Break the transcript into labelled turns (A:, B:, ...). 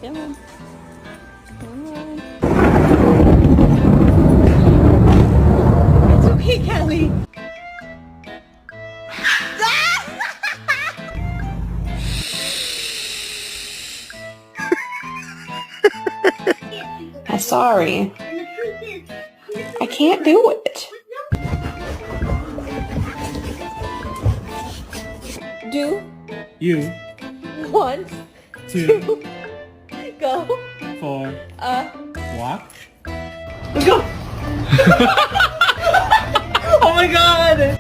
A: Come on. Come on. It's okay, Kelly. I'm sorry. I can't do it. Do
B: You
A: 1,
B: 2
A: go.
B: 4 walk.
A: Let's go. Oh my god.